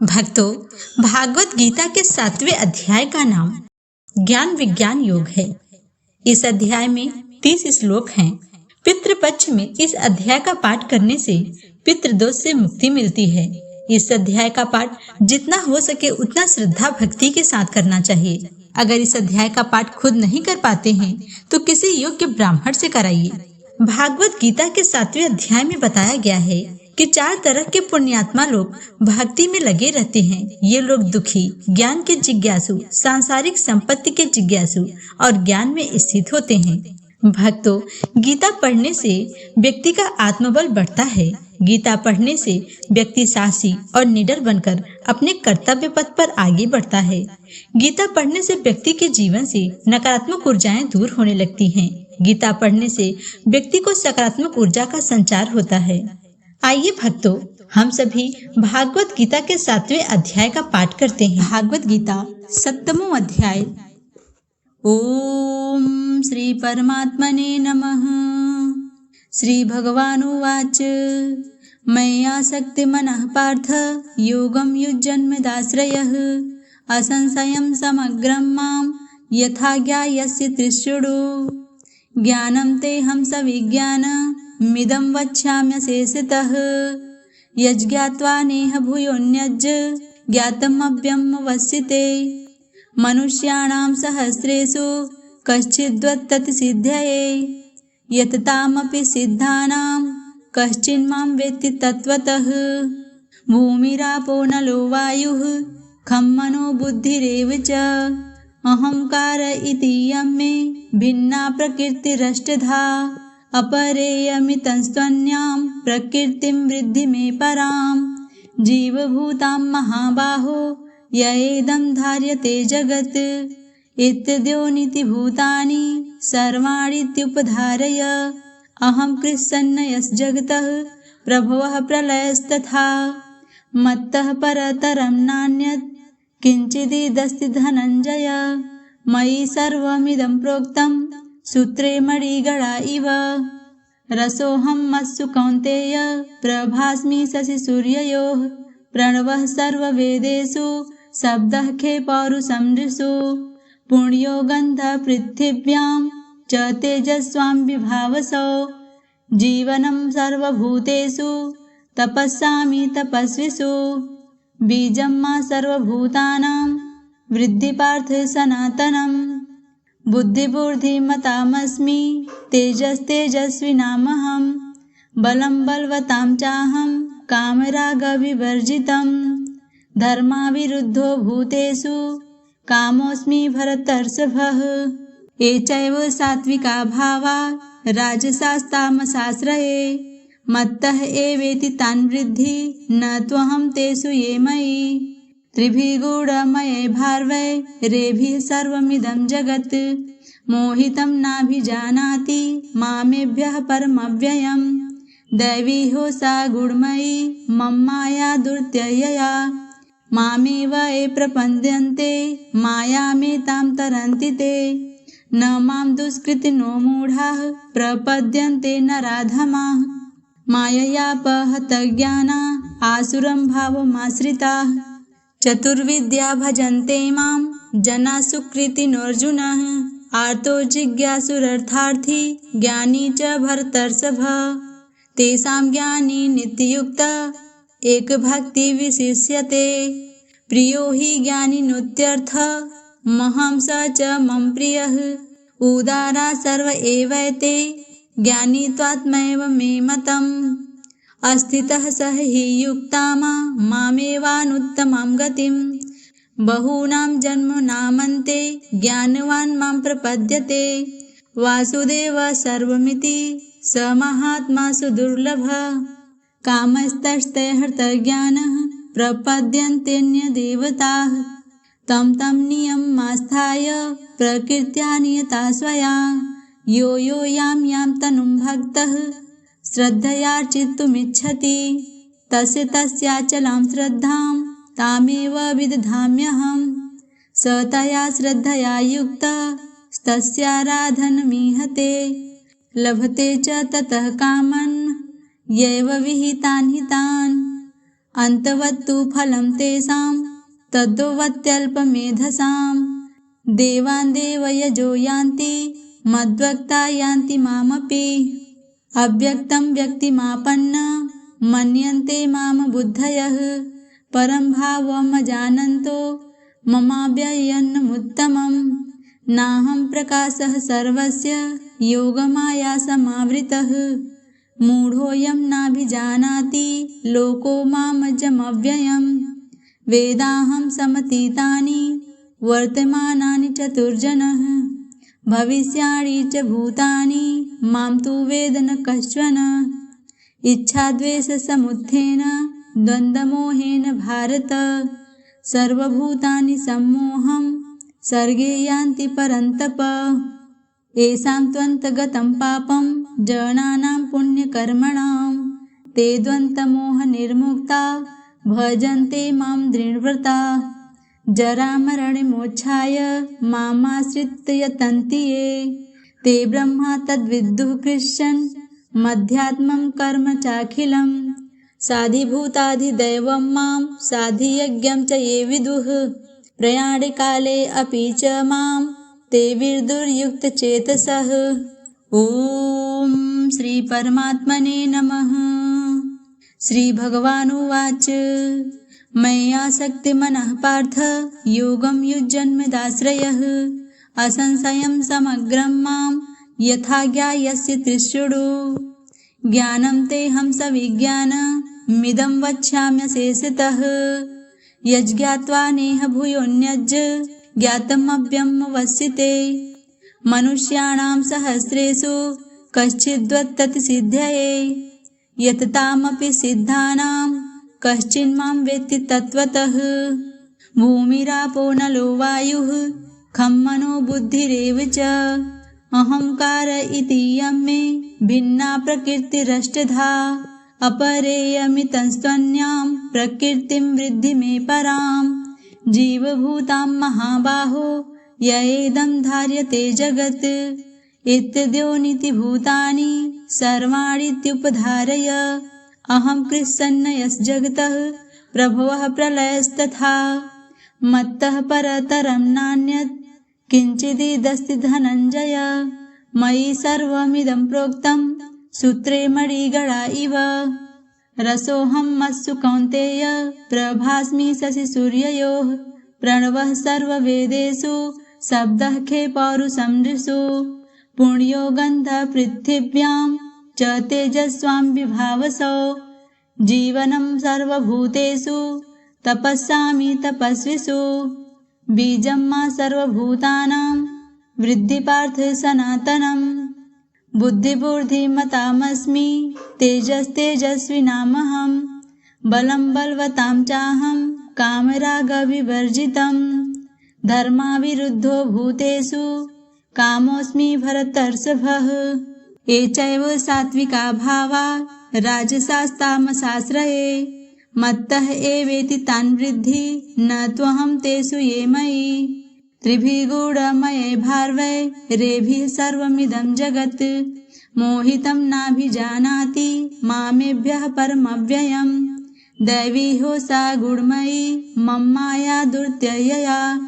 भक्तों, भागवत गीता के 7वें अध्याय का नाम ज्ञान विज्ञान योग है। इस अध्याय में 30 श्लोक हैं। पितृपक्ष में इस अध्याय का पाठ करने से पितृदोष से मुक्ति मिलती है। इस अध्याय का पाठ जितना हो सके उतना श्रद्धा भक्ति के साथ करना चाहिए। अगर इस अध्याय का पाठ खुद नहीं कर पाते हैं तो किसी योग्य ब्राह्मण से कराइए। भागवत गीता के 7वें अध्याय में बताया गया है कि 4 तरह के पुण्यात्मा लोग भक्ति में लगे रहते हैं। ये लोग दुखी, ज्ञान के जिज्ञासु, सांसारिक संपत्ति के जिज्ञासु और ज्ञान में स्थित होते हैं। भक्तों, गीता पढ़ने से व्यक्ति का आत्मबल बढ़ता है। गीता पढ़ने से व्यक्ति साहसी और निडर बनकर अपने कर्तव्य पथ पर आगे बढ़ता है। गीता पढ़ने से व्यक्ति के जीवन से नकारात्मक ऊर्जाएं दूर होने लगती हैं। गीता पढ़ने से व्यक्ति को सकारात्मक ऊर्जा का संचार होता है। आइए भक्तों, हम सभी भागवत गीता के 7वें अध्याय का पाठ करते हैं। भागवत गीता 7वां अध्याय। ओम श्री परमात्मने नमः। श्री भगवानुवाच मय्यासक्ति मनः पार्थ योगं युज्यन्मदाश्रयः असंशयं समग्रं मां यथा ज्ञायसि त्रिशृणु ज्ञानं तेऽहं सविज्ञानमिदं वक्ष्याम्यशेषतः यज्ज्ञात्वा नेह भूयोऽन्यज् ज्ञातमव्यमवस्यते मनुष्याणां सहस्रेषु कश्चिद्वत्तति सिद्धये यततामपि सिद्धानां कश्चिन्मां वेत्ति तत्त्वतः भूमिरापो नलो वायुः खं मनो बुद्धिरेव च अहंकार इति यं मे भिन्ना प्रकृतिरष्टधा अपरेयमितस्त्वन्यां प्रकृतिं वृद्धि मे परां जीवभूतां महाबाहो ययेदं धार्यते जगत् इत्यद्योनिति भूतानि सर्वाणीत्युपधारय अहं कृत्स्नयस्जगतः प्रभवः प्रलयस्तथा मत्तः परतरं नान्यत् किञ्चिदस्ति धनञ्जय मयि सर्वमिदं प्रोक्तं सूत्रे मणिगणा इव रसोऽहं मत्सु कौन्तेय प्रभास्मि शशिसूर्ययोः प्रणवः सर्ववेदेषु शब्दः खे पौरुषं नृषु पुण्यो गन्धः पृथिव्यां च तेजस्वां विभावसौ जीवनं सर्वभूतेषु तपस्सामि तपस्विषु बीजं मा सर्वभूतानां वृद्धि पार्थ सनातनं बुद्धिबुद्धिमतामस्मि तेजस्तेजस्विनामहं बलं बलवतां चाहं कामरागविवर्जितं धर्माविरुद्धो भूतेषु कामोऽस्मि भरतर्षभः ये चैव सात्विका भावा राजसास्तामसाश्रये मत्तः एवेति तान् वृद्धि न त्वहं तेषु ये मयि त्रिभिः गूढमये भार्वै रेभिः सर्वमिदं जगत् मोहितं नाभिजानाति मामेभ्यः परमव्ययम् दैवी हो सा गुणमयी मम माया दुर्त्ययया मामेव ये प्रपद्यन्ते मायामेतां तरन्ति ते न मां दुष्कृतिनो मूढाः प्रपद्यन्ते नराधमाः माययापहतज्ञाना आसुरं भावमाश्रिताः चतुर्विद्या भजन्ते मां जना सुकृतिनोऽर्जुनः आर्तो जिज्ञासुरर्थार्थी ज्ञानी च भरतर्षभ तेषां ज्ञानी नित्ययुक्ता एकभक्ति विशिष्यते प्रियो हि ज्ञानिनोत्यर्थ महं स च मम प्रियः उदारा सर्व एवैते ज्ञानी त्वात्मैव मे मतम् अस्थितः स हि युक्तामा मामेवानुत्तमां गतिं बहूनां जन्मनामन्ते ज्ञानवान् मां प्रपद्यते वासुदेव सर्वमिति स महात्मा सुदुर्लभः कामस्तस्थैर्हृतज्ञानः प्रपद्यन्तेऽन्यदेवताः तं नियममास्थाय प्रकृत्या नियता स्वया यो यां यां तनुं भक्तः श्रद्धयार्चितुमिच्छति तस्य तस्याचलां श्रद्धां तामेव विदधाम्यहं स तया श्रद्धया युक्तः तस्याराधनमीहते लभते च ततः कामन् यैव विहितान् हितान् अन्तवत्तु फलं तेषां तद्वत्यल्पमेधसां। देवान् देवयजो यान्ति मद्भक्ता यान्ति मामपि। अव्यक्तं व्यक्तिमापन्न मन्यन्ते माम बुद्धयः। परं भावमजानन्तो ममाव्ययन्मुत्तमम्। नाहं प्रकाशः सर्वस्य योगमाया समावृतः। मूढोऽयं नाभिजानाति लोको मामजमव्ययम्। वेदाहं समतीतानि वर्तमानानि चतुर्जनः। भविष्याणि च भूतानि मां तु वेद न कश्चन। इच्छाद्वेषसमुत्थेन द्वन्द्वमोहेन भारत। सर्वभूतानि सम्मोहं सर्गे यान्ति परन्तप। येषां त्वन्तगतं पापं जनानां पुण्यकर्मणां ते द्वन्द्वमोहनिर्मुक्ता भजन्ते मां दृढव्रता। जरामरणमोक्षाय मामाश्रित्य यतन्ति ये ते ब्रह्मा तद्विदुः कृष्णन् मध्यात्मं कर्म चाखिलम्। साधिभूताधिदैवं मां साधियज्ञं च ये विदुः प्रयाणे काले अपि च मां ते विदुर्युक्तचेतसः। ॐ श्री परमात्मने नमः। श्री भगवानुवाच मय्यासक्तिमनः पार्थ योगं युज्यन्मदाश्रयः। असंशयं समग्रं मां यथा ज्ञास्यसि शृणु। ज्ञानं तेऽहं सविज्ञानमिदं वक्ष्याम्यशेषतः। यज्ज्ञात्वा नेह भूयोऽन्यज् ज्ञातमव्यमवसिते। मनुष्याणां सहस्रेषु कश्चिद्वत्तसिद्धये यततामपि सिद्धानां कश्चिन्मां वेत्ति तत्त्वतः। भूमिरापो नलो वायुः खं मनो बुद्धिरेव च। अहंकार इति यं मे भिन्ना प्रकृतिरष्टधा। अपरेयमितस्त्वन्यां प्रकृतिं वृद्धि मे परां। जीवभूतां महाबाहो ययेदं धार्यते जगत्। इत्यद्योनिति भूतानि सर्वाणीत्युपधारय। अहं कृत्स्नयस्जगतः प्रभवः प्रलयस्तथा। मत्तः परतरं नान्यत् किञ्चिदस्ति धनञ्जय। मयि सर्वमिदं प्रोक्तं सूत्रे मणिगणा इव। रसोऽहं मत्सु कौन्तेय प्रभास्मि शशिसूर्ययोः। प्रणवः सर्ववेदेषु शब्दः खे पौरुषं नृषु। पुण्यो गन्धः पृथिव्यां च तेजस्वां विभावसौ। जीवनं सर्वभूतेषु तपस्यामि तपस्विषु। बीजं मा सर्वभूतानां वृद्धि पार्थ सनातनम्। बुद्धिबुद्धिमतामस्मि तेजस्तेजस्विनामहं। बलं बलवतां चाहं कामरागविवर्जितं। धर्माविरुद्धो भूतेषु कामोऽस्मि भरतर्षभः। ये चैव सात्विका भावा राजसास्तामसाश्रये। मत्तः एवेति तान् वृद्धि न त्वहं तेषु ये मयि। त्रिभिः गूढमये भार्वै रेभिः सर्वमिदं जगत्। मोहितं नाभिजानाति मामेभ्यः परमव्ययम्। दैवी हो सा गुणमयी मम माया दुर्त्ययया।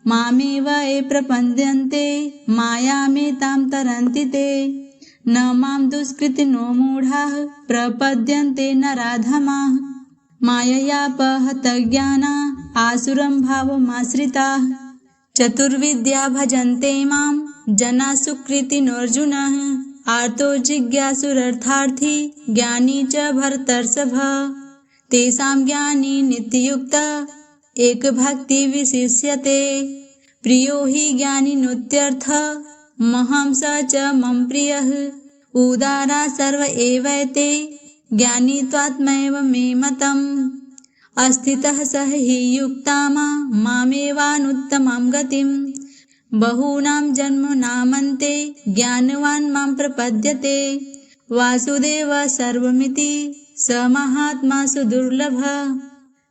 मामेव ये प्रपद्यन्ते मायामेतां तरन्ति ते। न मां दुष्कृतिनो मूढाः प्रपद्यन्ते नराधमाः। माययापहतज्ञाना आसुरं भावमाश्रिताः। चतुर्विद्या भजन्ते मां जना सुकृतिनोऽर्जुनः। आर्तो जिज्ञासुरर्थार्थी ज्ञानी च भरतर्षभ। तेषां ज्ञानी नित्ययुक्ता एकभक्ति विशिष्यते। प्रियो हि ज्ञानिनोत्यर्थ महं स च मम प्रियः। उदारा सर्व एवैते ज्ञानी त्वात्मैव मे मतम्। अस्थितः स हि युक्तामा मामेवानुत्तमां गतिम्। बहूनां जन्मनामन्ते ज्ञानवान् मां प्रपद्यते। वासुदेव सर्वमिति स महात्मा सुदुर्लभः।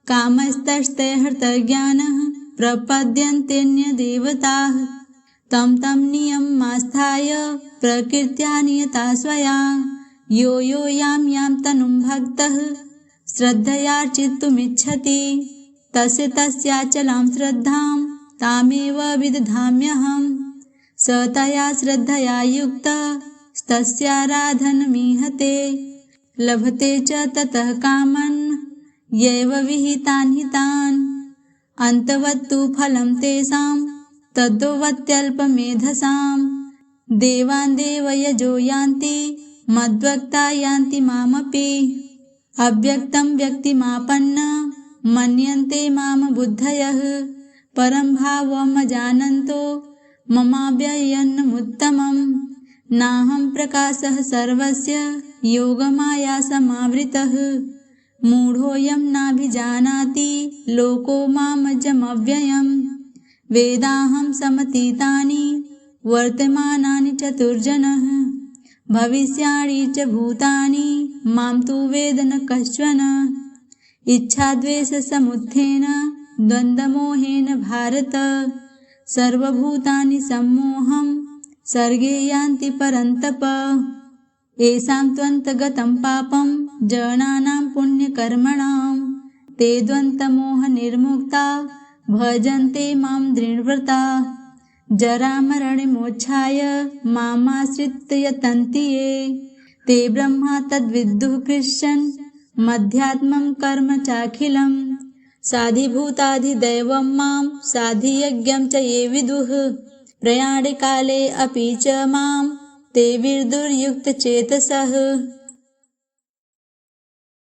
कामस्तस्थैर्हृतज्ञानः प्रपद्यन्तेऽन्यदेवताः। तं तं नियममास्थाय प्रकृत्या नियता स्वया। यो यो यां यां तनुं भक्तः श्रद्धयार्चितुमिच्छति तस्य तस्याचलां श्रद्धां तामेव विदधाम्यहम्। स तया श्रद्धया युक्तस्तस्याराधनमीहते लभते च ततः कामन् यैव विहितान् हितान्। अन्तवत्तु फलं तेषां तद्वत्यल्पमेधसाम्। देवान् देवयजो यान्ति मद्भक्ता यान्ति मामपि। अव्यक्तं व्यक्तिमापन्न मन्यन्ते माम बुद्धयः। परं भावमजानन्तो ममाव्ययन्मुत्तमम्। नाहं प्रकाशः सर्वस्य योगमाया समावृतः। मूढोऽयं नाभिजानाति लोको मामजमव्ययम्। वेदाहं समतीतानि वर्तमानानि चतुर्जनः। भविष्याणि च भूतानि मां तु वेद न कश्चन। इच्छाद्वेषसमुत्थेन द्वन्द्वमोहेन भारत। सर्वभूतानि सम्मोहं सर्गे यान्ति परन्तप। येषां त्वन्तगतं पापं जनानां पुण्यकर्मणां ते द्वन्द्वमोहनिर्मुक्ता भजन्ते मां दृढव्रता। जरामरणमोक्षाय मामाश्रित्य यतन्ति ये ते ब्रह्मा तद्विदुः कृष्णन् मध्यात्मं कर्म चाखिलम्। साधिभूताधिदैवं मां साधियज्ञं च ये विदुः प्रयाणकाले अपि च मां ते विदुर्युक्तचेतसः।